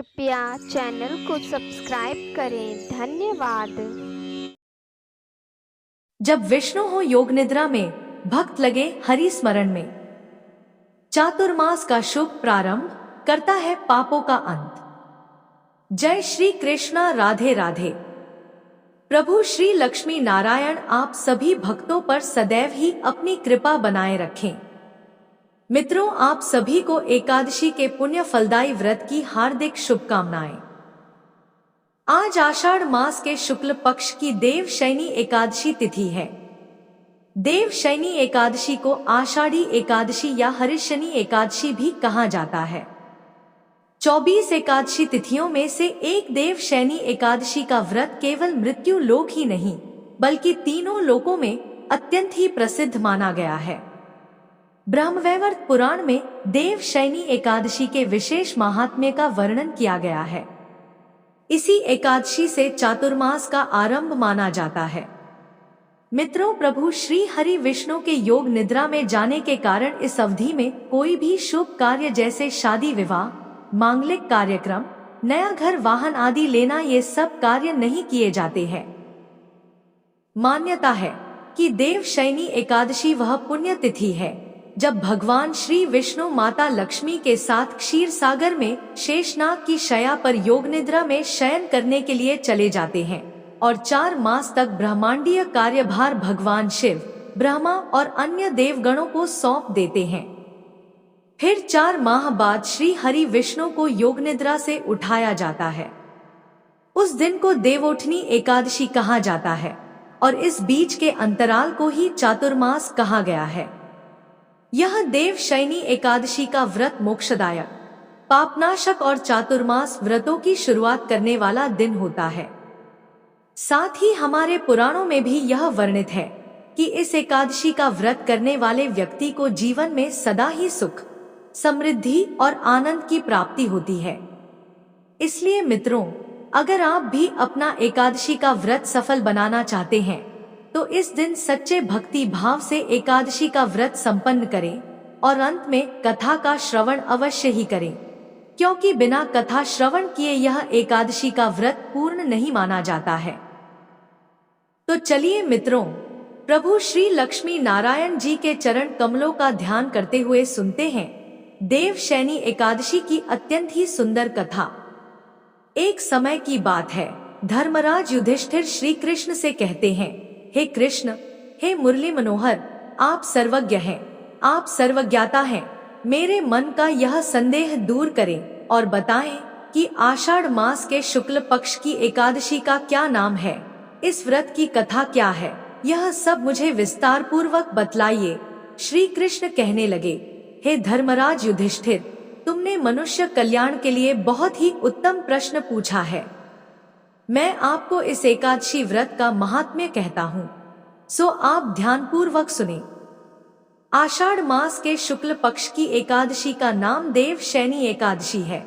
कृपया चैनल को सब्सक्राइब करें। धन्यवाद। जब विष्णु हो योग निद्रा में, भक्त लगे हरि स्मरण में। चातुर्मास का शुभ प्रारंभ करता है पापों का अंत। जय श्री कृष्णा, राधे राधे। प्रभु श्री लक्ष्मी नारायण आप सभी भक्तों पर सदैव ही अपनी कृपा बनाए रखें। मित्रों, आप सभी को एकादशी के पुण्य फलदायी व्रत की हार्दिक शुभकामनाएं। आज आषाढ़ मास के शुक्ल पक्ष की देव शयनी एकादशी तिथि है। देव शयनी एकादशी को आषाढ़ी एकादशी या हरिशनी एकादशी भी कहा जाता है। 24 एकादशी तिथियों में से एक देव शयनी एकादशी का व्रत केवल मृत्यु लोक ही नहीं बल्कि तीनों लोकों में अत्यंत ही प्रसिद्ध माना गया है। ब्रह्मवैवर्त पुराण में देव शयनी एकादशी के विशेष महात्म्य का वर्णन किया गया है। इसी एकादशी से चातुर्मास का आरंभ माना जाता है। मित्रों, प्रभु श्री हरि विष्णु के योग निद्रा में जाने के कारण इस अवधि में कोई भी शुभ कार्य जैसे शादी विवाह, मांगलिक कार्यक्रम, नया घर वाहन आदि लेना, ये सब कार्य नहीं किए जाते हैं। मान्यता है कि देव शयनी एकादशी वह पुण्य तिथि है जब भगवान श्री विष्णु माता लक्ष्मी के साथ क्षीर सागर में शेषनाग की शया पर योग निद्रा में शयन करने के लिए चले जाते हैं और 4 मास तक ब्रह्मांडीय कार्यभार भगवान शिव, ब्रह्मा और अन्य देवगणों को सौंप देते हैं। फिर 4 माह बाद श्री हरि विष्णु को योग निद्रा से उठाया जाता है। उस दिन को देवोठनी एकादशी कहा जाता है और इस बीच के अंतराल को ही चातुर्मास कहा गया है। यह देव शयनी एकादशी का व्रत मोक्षदायक, पापनाशक और चातुर्मास व्रतों की शुरुआत करने वाला दिन होता है। साथ ही हमारे पुराणों में भी यह वर्णित है कि इस एकादशी का व्रत करने वाले व्यक्ति को जीवन में सदा ही सुख, समृद्धि और आनंद की प्राप्ति होती है। इसलिए मित्रों, अगर आप भी अपना एकादशी का व्रत सफल बनाना चाहते हैं तो इस दिन सच्चे भक्ति भाव से एकादशी का व्रत संपन्न करें और अंत में कथा का श्रवण अवश्य ही करें, क्योंकि बिना कथा श्रवण किए यह एकादशी का व्रत पूर्ण नहीं माना जाता है। तो चलिए मित्रों, प्रभु श्री लक्ष्मी नारायण जी के चरण कमलों का ध्यान करते हुए सुनते हैं देव शयनी एकादशी की अत्यंत ही सुंदर कथा। एक समय की बात है, धर्मराज युधिष्ठिर श्री कृष्ण से कहते हैं, हे कृष्ण, हे मुरली मनोहर, आप सर्वज्ञ हैं, आप सर्वज्ञाता हैं। मेरे मन का यह संदेह दूर करें और बताएं कि आषाढ़ मास के शुक्ल पक्ष की एकादशी का क्या नाम है, इस व्रत की कथा क्या है, यह सब मुझे विस्तार पूर्वक बतलाइए। श्री कृष्ण कहने लगे, हे धर्मराज युधिष्ठिर, तुमने मनुष्य कल्याण के लिए बहुत ही उत्तम प्रश्न पूछा है। मैं आपको इस एकादशी व्रत का महात्म्य कहता हूँ, सो आप ध्यानपूर्वक सुने। आषाढ़ मास के शुक्ल पक्ष की एकादशी का नाम देव शयनी एकादशी है।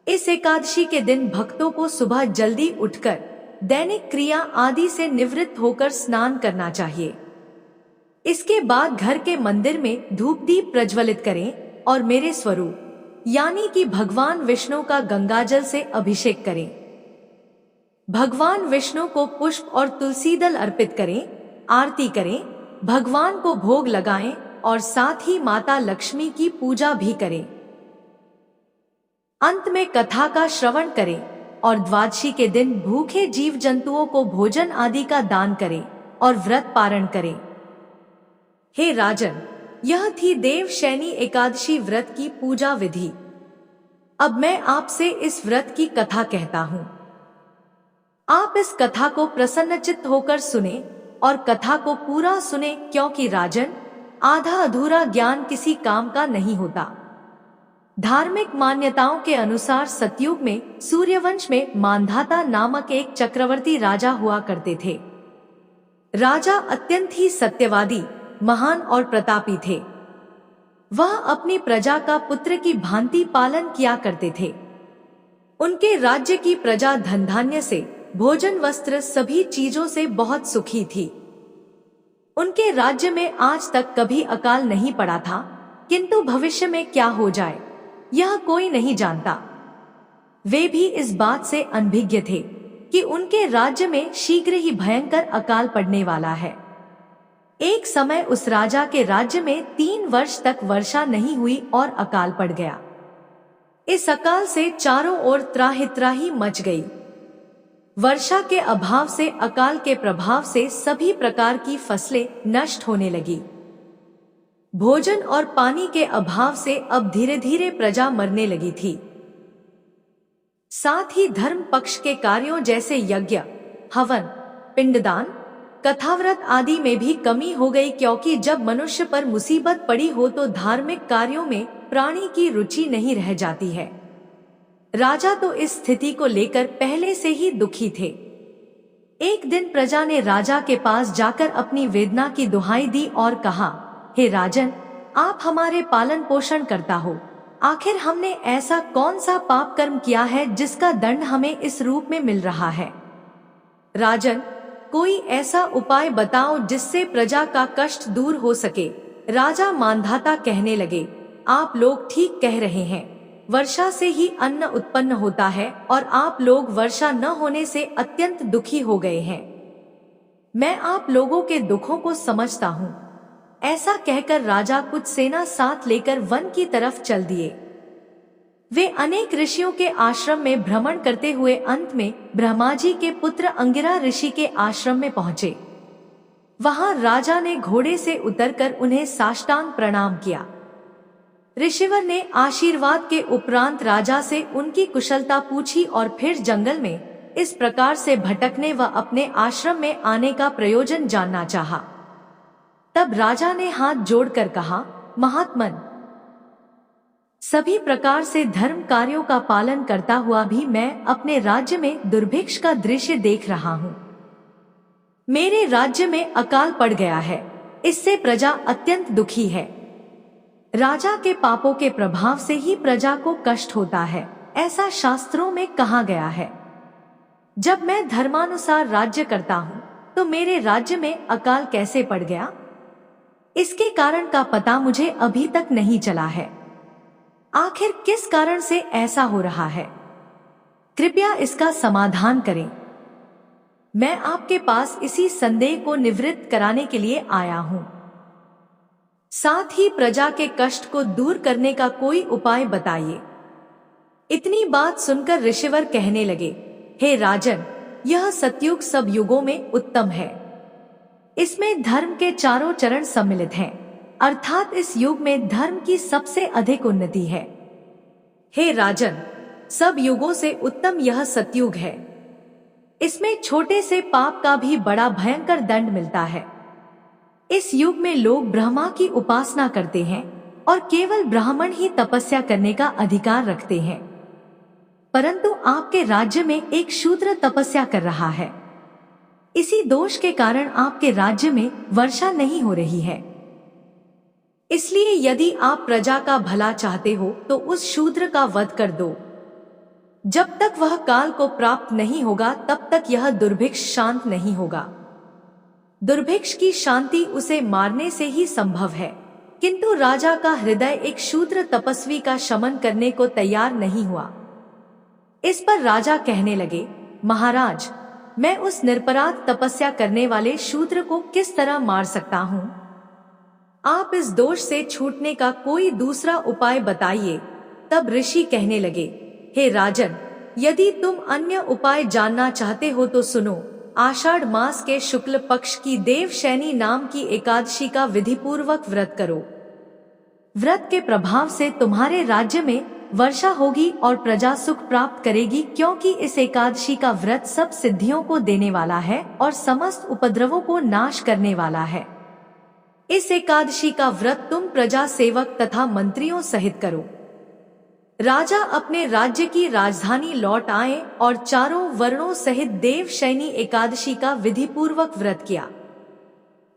इस एकादशी के दिन भक्तों को सुबह जल्दी उठकर दैनिक क्रिया आदि से निवृत्त होकर स्नान करना चाहिए। इसके बाद घर के मंदिर में धूप दीप प्रज्वलित करें और मेरे स्वरूप यानी कि भगवान विष्णु का गंगाजल से अभिषेक करें। भगवान विष्णु को पुष्प और तुलसी दल अर्पित करें, आरती करें, भगवान को भोग लगाएं और साथ ही माता लक्ष्मी की पूजा भी करें। अंत में कथा का श्रवण करें और द्वादशी के दिन भूखे जीव जंतुओं को भोजन आदि का दान करें और व्रत पारण करें। हे राजन, यह थी देव शयनी एकादशी व्रत की पूजा विधि। अब मैं आपसे इस व्रत की कथा कहता हूँ। आप इस कथा को प्रसन्नचित्त होकर सुने और कथा को पूरा सुने, क्योंकि राजन, आधा अधूरा ज्ञान किसी काम का नहीं होता। धार्मिक मान्यताओं के अनुसार सतयुग में सूर्यवंश में मांधाता नामक एक चक्रवर्ती राजा हुआ करते थे। राजा अत्यंत ही सत्यवादी, महान और प्रतापी थे। वह अपनी प्रजा का पुत्र की भांति पालन किया करते थे। उनके राज्य की प्रजा धन धान्य से, भोजन वस्त्र सभी चीजों से बहुत सुखी थी। उनके राज्य में आज तक कभी अकाल नहीं पड़ा था, किंतु भविष्य में क्या हो जाए यह कोई नहीं जानता। वे भी इस बात से अनभिज्ञ थे कि उनके राज्य में शीघ्र ही भयंकर अकाल पड़ने वाला है। एक समय उस राजा के राज्य में 3 वर्ष तक वर्षा नहीं हुई और अकाल पड़ गया। इस अकाल से चारों ओर त्राहि मच गई। वर्षा के अभाव से, अकाल के प्रभाव से सभी प्रकार की फसलें नष्ट होने लगी। भोजन और पानी के अभाव से अब धीरे धीरे प्रजा मरने लगी थी। साथ ही धर्म पक्ष के कार्यों जैसे यज्ञ, हवन, पिंडदान, कथाव्रत आदि में भी कमी हो गई, क्योंकि जब मनुष्य पर मुसीबत पड़ी हो तो धार्मिक कार्यों में प्राणी की रुचि नहीं रह जाती है। राजा तो इस स्थिति को लेकर पहले से ही दुखी थे। एक दिन प्रजा ने राजा के पास जाकर अपनी वेदना की दुहाई दी और कहा, हे राजन, आप हमारे पालन पोषण करता हो, आखिर हमने ऐसा कौन सा पाप कर्म किया है जिसका दंड हमें इस रूप में मिल रहा है? राजन, कोई ऐसा उपाय बताओ जिससे प्रजा का कष्ट दूर हो सके। राजा मानधाता कहने लगे, आप लोग ठीक कह रहे हैं, वर्षा से ही अन्न उत्पन्न होता है और आप लोग वर्षा न होने से अत्यंत दुखी हो गए हैं। मैं आप लोगों के दुखों को समझता हूँ। ऐसा कहकर राजा कुछ सेना साथ लेकर वन की तरफ चल दिए। वे अनेक ऋषियों के आश्रम में भ्रमण करते हुए अंत में ब्रह्मा जी के पुत्र अंगिरा ऋषि के आश्रम में पहुंचे। वहां राजा ने घोड़े से उतरकर उन्हें साष्टांग प्रणाम किया। ऋषिवर ने आशीर्वाद के उपरांत राजा से उनकी कुशलता पूछी और फिर जंगल में इस प्रकार से भटकने व अपने आश्रम में आने का प्रयोजन जानना चाहा। तब राजा ने हाथ जोड़कर कहा, महात्मन, सभी प्रकार से धर्म कार्यों का पालन करता हुआ भी मैं अपने राज्य में दुर्भिक्ष का दृश्य देख रहा हूँ। मेरे राज्य में अकाल पड़ गया है, इससे प्रजा अत्यंत दुखी है। राजा के पापों के प्रभाव से ही प्रजा को कष्ट होता है, ऐसा शास्त्रों में कहा गया है। जब मैं धर्मानुसार राज्य करता हूँ तो मेरे राज्य में अकाल कैसे पड़ गया, इसके कारण का पता मुझे अभी तक नहीं चला है। आखिर किस कारण से ऐसा हो रहा है, कृपया इसका समाधान करें। मैं आपके पास इसी संदेह को निवृत्त कराने के लिए आया हूं। साथ ही प्रजा के कष्ट को दूर करने का कोई उपाय बताइए। इतनी बात सुनकर ऋषिवर कहने लगे, हे राजन, यह सतयुग सब युगों में उत्तम है। इसमें धर्म के चारों चरण सम्मिलित हैं, अर्थात इस युग में धर्म की सबसे अधिक उन्नति है। हे राजन, सब युगों से उत्तम यह सतयुग है। इसमें छोटे से पाप का भी बड़ा भयंकर दंड मिलता है। इस युग में लोग ब्रह्मा की उपासना करते हैं और केवल ब्राह्मण ही तपस्या करने का अधिकार रखते हैं। परंतु आपके राज्य में एक शूद्र तपस्या कर रहा है। इसी दोष के कारण आपके राज्य में वर्षा नहीं हो रही है। इसलिए यदि आप प्रजा का भला चाहते हो तो उस शूद्र का वध कर दो। जब तक वह काल को प्राप्त नहीं होगा तब तक यह दुर्भिक्ष शांत नहीं होगा। दुर्भिक्ष की शांति उसे मारने से ही संभव है, किंतु राजा का हृदय एक शूद्र तपस्वी का शमन करने को तैयार नहीं हुआ। इस पर राजा कहने लगे, महाराज, मैं उस निरपराध तपस्या करने वाले शूद्र को किस तरह मार सकता हूँ? आप इस दोष से छूटने का कोई दूसरा उपाय बताइए। तब ऋषि कहने लगे, हे राजन, यदि तुम अन्य उपाय जानना चाहते हो तो सुनो। आषाढ़ मास के शुक्ल पक्ष की देवशैनी नाम की एकादशी का विधिपूर्वक व्रत करो। व्रत के प्रभाव से तुम्हारे राज्य में वर्षा होगी और प्रजा सुख प्राप्त करेगी, क्योंकि इस एकादशी का व्रत सब सिद्धियों को देने वाला है और समस्त उपद्रवों को नाश करने वाला है। इस एकादशी का व्रत तुम प्रजा सेवक तथा मंत्रियों सहित करो। राजा अपने राज्य की राजधानी लौट आए और चारों वर्णों सहित देवशैनी एकादशी का विधिपूर्वक व्रत किया।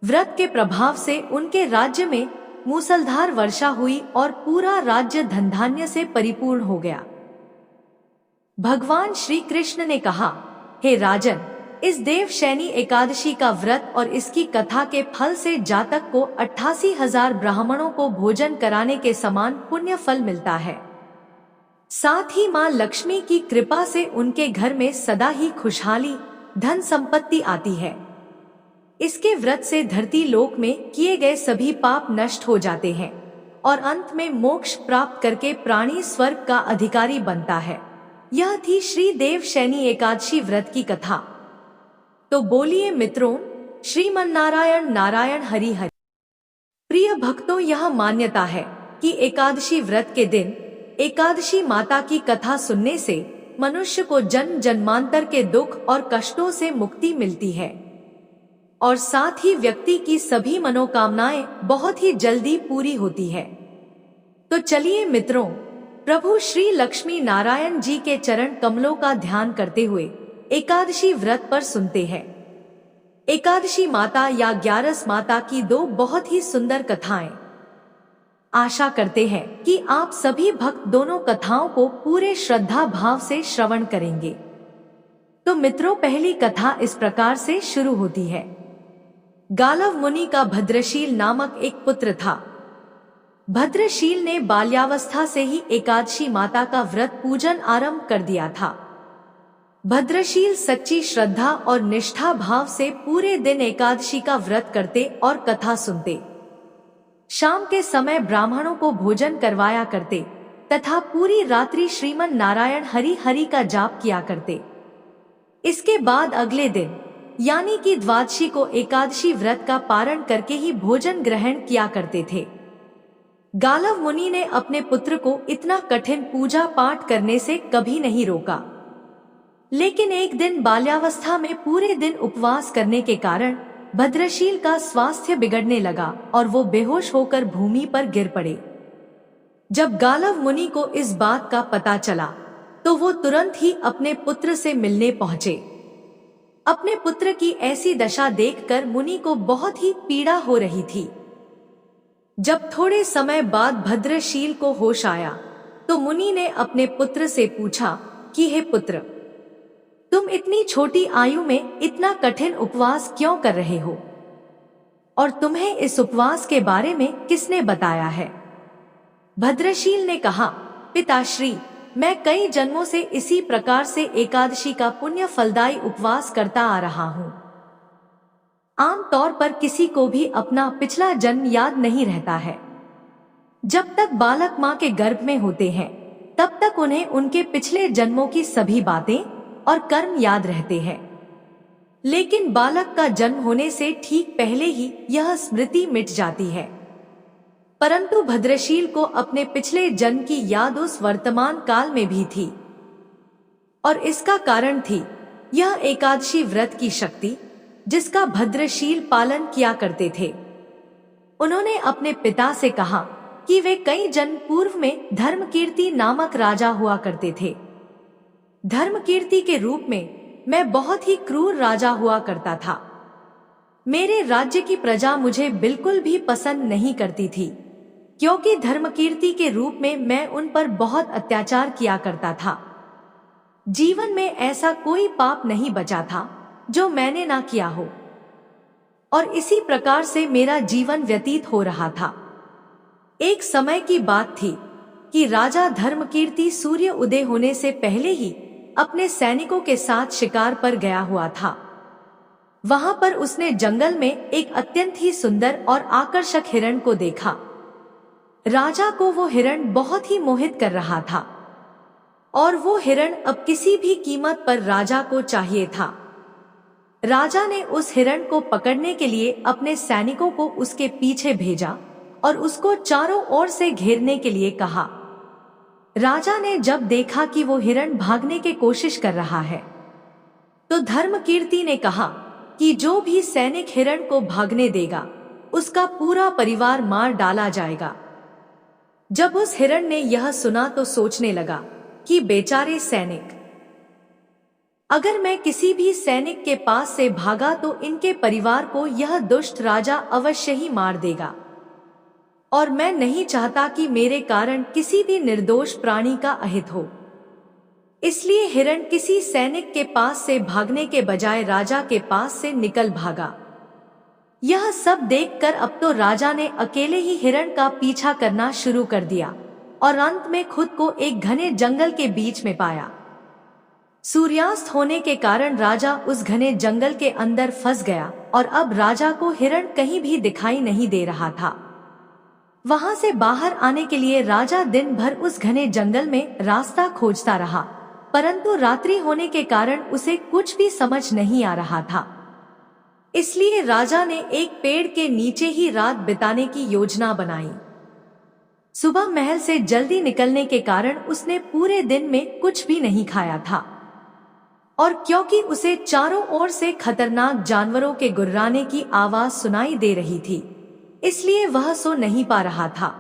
व्रत के प्रभाव से उनके राज्य में मूसलधार वर्षा हुई और पूरा राज्य धन धान्य से परिपूर्ण हो गया। भगवान श्री कृष्ण ने कहा, हे राजन, इस देवशैनी एकादशी का व्रत और इसकी कथा के फल से जातक को 88,000 ब्राह्मणों को भोजन कराने के समान पुण्य फल मिलता है। साथ ही माँ लक्ष्मी की कृपा से उनके घर में सदा ही खुशहाली, धन संपत्ति आती है। इसके व्रत से धरती लोक में किए गए सभी पाप नष्ट हो जाते हैं और अंत में मोक्ष प्राप्त करके प्राणी स्वर्ग का अधिकारी बनता है। यह थी श्री देवशयनी एकादशी व्रत की कथा। तो बोलिए मित्रों, श्रीमन्नारायण नारायण हरि हरि। प्रिय भक्तों, यह मान्यता है कि एकादशी व्रत के दिन एकादशी माता की कथा सुनने से मनुष्य को जन्म जन्मांतर के दुख और कष्टों से मुक्ति मिलती है और साथ ही व्यक्ति की सभी मनोकामनाएं बहुत ही जल्दी पूरी होती है। तो चलिए मित्रों, प्रभु श्री लक्ष्मी नारायण जी के चरण कमलों का ध्यान करते हुए एकादशी व्रत पर सुनते हैं। एकादशी माता या ग्यारस माता की दो बहुत ही सुंदर कथाएं। आशा करते हैं कि आप सभी भक्त दोनों कथाओं को पूरे श्रद्धा भाव से श्रवण करेंगे। तो मित्रों, पहली कथा इस प्रकार से शुरू होती है। गालव मुनि का भद्रशील नामक एक पुत्र था। भद्रशील ने बाल्यावस्था से ही एकादशी माता का व्रत पूजन आरंभ कर दिया था। भद्रशील सच्ची श्रद्धा और निष्ठा भाव से पूरे दिन एकादशी का व्रत करते और कथा सुनते। शाम के समय ब्राह्मणों को भोजन करवाया करते तथा पूरी रात्रि श्रीमन नारायण हरि हरि का जाप किया करते। इसके बाद अगले दिन यानी कि द्वादशी को एकादशी व्रत का पारण करके ही भोजन ग्रहण किया करते थे। गालव मुनि ने अपने पुत्र को इतना कठिन पूजा पाठ करने से कभी नहीं रोका, लेकिन एक दिन बाल्यावस्था में पूरे दिन उपवास करने के कारण भद्रशील का स्वास्थ्य बिगड़ने लगा और वो बेहोश होकर भूमि पर गिर पड़े। जब गालव मुनि को इस बात का पता चला तो वो तुरंत ही अपने पुत्र से मिलने पहुंचे। अपने पुत्र की ऐसी दशा देखकर मुनि को बहुत ही पीड़ा हो रही थी। जब थोड़े समय बाद भद्रशील को होश आया तो मुनि ने अपने पुत्र से पूछा कि हे पुत्र, तुम इतनी छोटी आयु में इतना कठिन उपवास क्यों कर रहे हो और तुम्हें इस उपवास के बारे में किसने बताया है? भद्रशील ने कहा, पिताश्री, मैं कई जन्मों से इसी प्रकार से एकादशी का पुण्य फलदायी उपवास करता आ रहा हूँ। आमतौर पर किसी को भी अपना पिछला जन्म याद नहीं रहता है। जब तक बालक माँ के गर्भ में होते हैं तब तक उन्हें उनके पिछले जन्मों की सभी बातें और कर्म याद रहते हैं, लेकिन बालक का जन्म होने से ठीक पहले ही यह स्मृति मिट जाती है। परंतु भद्रशील को अपने पिछले जन्म की याद उस वर्तमान काल में भी थी और इसका कारण थी यह एकादशी व्रत की शक्ति जिसका भद्रशील पालन किया करते थे। उन्होंने अपने पिता से कहा कि वे कई जन्म पूर्व में धर्मकीर्ति नामक राजा हुआ करते थे। धर्मकीर्ति के रूप में मैं बहुत ही क्रूर राजा हुआ करता था। मेरे राज्य की प्रजा मुझे बिल्कुल भी पसंद नहीं करती थी, क्योंकि धर्मकीर्ति के रूप में मैं उन पर बहुत अत्याचार किया करता था। जीवन में ऐसा कोई पाप नहीं बचा था जो मैंने ना किया हो और इसी प्रकार से मेरा जीवन व्यतीत हो रहा था। एक समय की बात थी कि राजा धर्मकीर्ति सूर्य उदय होने से पहले ही अपने सैनिकों के साथ शिकार पर गया हुआ था। वहां पर उसने जंगल में एक अत्यंत ही सुंदर और आकर्षक हिरण को देखा। राजा को वो हिरण बहुत ही मोहित कर रहा था और वो हिरण अब किसी भी कीमत पर राजा को चाहिए था। राजा ने उस हिरण को पकड़ने के लिए अपने सैनिकों को उसके पीछे भेजा और उसको चारों ओर से घेरने के लिए कहा। राजा ने जब देखा कि वो हिरण भागने की कोशिश कर रहा है तो धर्मकीर्ति ने कहा कि जो भी सैनिक हिरण को भागने देगा उसका पूरा परिवार मार डाला जाएगा। जब उस हिरण ने यह सुना तो सोचने लगा कि बेचारे सैनिक, अगर मैं किसी भी सैनिक के पास से भागा तो इनके परिवार को यह दुष्ट राजा अवश्य ही मार देगा और मैं नहीं चाहता कि मेरे कारण किसी भी निर्दोष प्राणी का अहित हो। इसलिए हिरण किसी सैनिक के पास से भागने के बजाय राजा के पास से निकल भागा। यह सब देखकर अब तो राजा ने अकेले ही हिरण का पीछा करना शुरू कर दिया और अंत में खुद को एक घने जंगल के बीच में पाया। सूर्यास्त होने के कारण राजा उस घने जंगल के अंदर फंस गया और अब राजा को हिरण कहीं भी दिखाई नहीं दे रहा था। वहां से बाहर आने के लिए राजा दिन भर उस घने जंगल में रास्ता खोजता रहा, परंतु रात्रि होने के कारण उसे कुछ भी समझ नहीं आ रहा था। इसलिए राजा ने एक पेड़ के नीचे ही रात बिताने की योजना बनाई। सुबह महल से जल्दी निकलने के कारण उसने पूरे दिन में कुछ भी नहीं खाया था, और क्योंकि उसे चारों ओर से खतरनाक जानवरों के गुर्राने की आवाज सुनाई दे रही थी, इसलिए वह सो नहीं पा रहा था।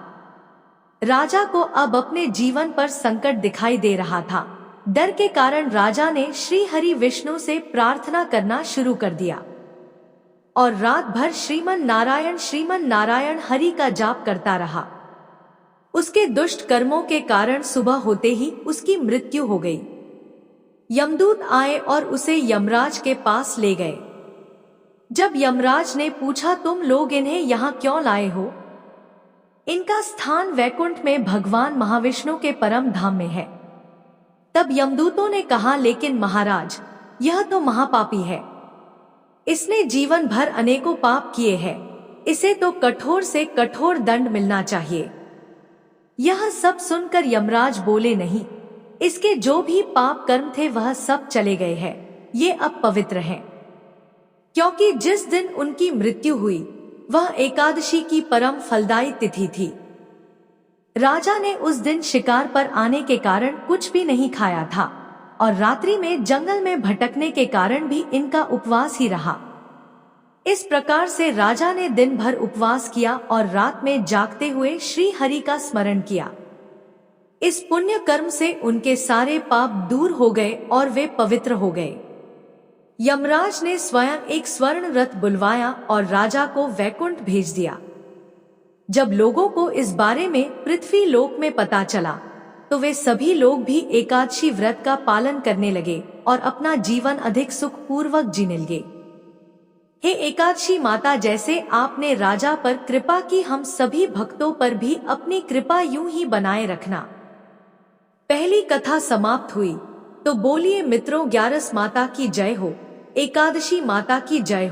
राजा को अब अपने जीवन पर संकट दिखाई दे रहा था। डर के कारण राजा ने श्री हरि विष्णु से प्रार्थना करना शुरू कर दिया और रात भर श्रीमन नारायण हरि का जाप करता रहा। उसके दुष्ट कर्मों के कारण सुबह होते ही उसकी मृत्यु हो गई। यमदूत आए और उसे यमराज के पास ले गए। जब यमराज ने पूछा, तुम लोग इन्हें यहाँ क्यों लाए हो? इनका स्थान वैकुंठ में भगवान महाविष्णु के परम धाम में है। तब यमदूतों ने कहा, लेकिन महाराज, यह तो महापापी है। इसने जीवन भर अनेकों पाप किए हैं। इसे तो कठोर से कठोर दंड मिलना चाहिए। यह सब सुनकर यमराज बोले, नहीं, इसके जो भी पाप कर्म थे वह सब चले गए हैं। ये अब पवित्र हैं, क्योंकि जिस दिन उनकी मृत्यु हुई वह एकादशी की परम फलदायी तिथि थी। राजा ने उस दिन शिकार पर आने के कारण कुछ भी नहीं खाया था और रात्रि में जंगल में भटकने के कारण भी इनका उपवास ही रहा। इस प्रकार से राजा ने दिन भर उपवास किया और रात में जागते हुए श्री हरि का स्मरण किया। इस पुण्य कर्म से उनके सारे पाप दूर हो गए और वे पवित्र हो गए। यमराज ने स्वयं एक स्वर्ण रथ बुलवाया और राजा को वैकुंठ भेज दिया। जब लोगों को इस बारे में पृथ्वी लोक में पता चला तो वे सभी लोग भी एकादशी व्रत का पालन करने लगे और अपना जीवन अधिक सुखपूर्वक जीने लगे। हे एकादशी माता, जैसे आपने राजा पर कृपा की, हम सभी भक्तों पर भी अपनी कृपा यूं ही बनाए रखना। पहली कथा समाप्त हुई। तो बोलिए मित्रों, ग्यारस माता की जय हो, एकादशी माता की जय हो।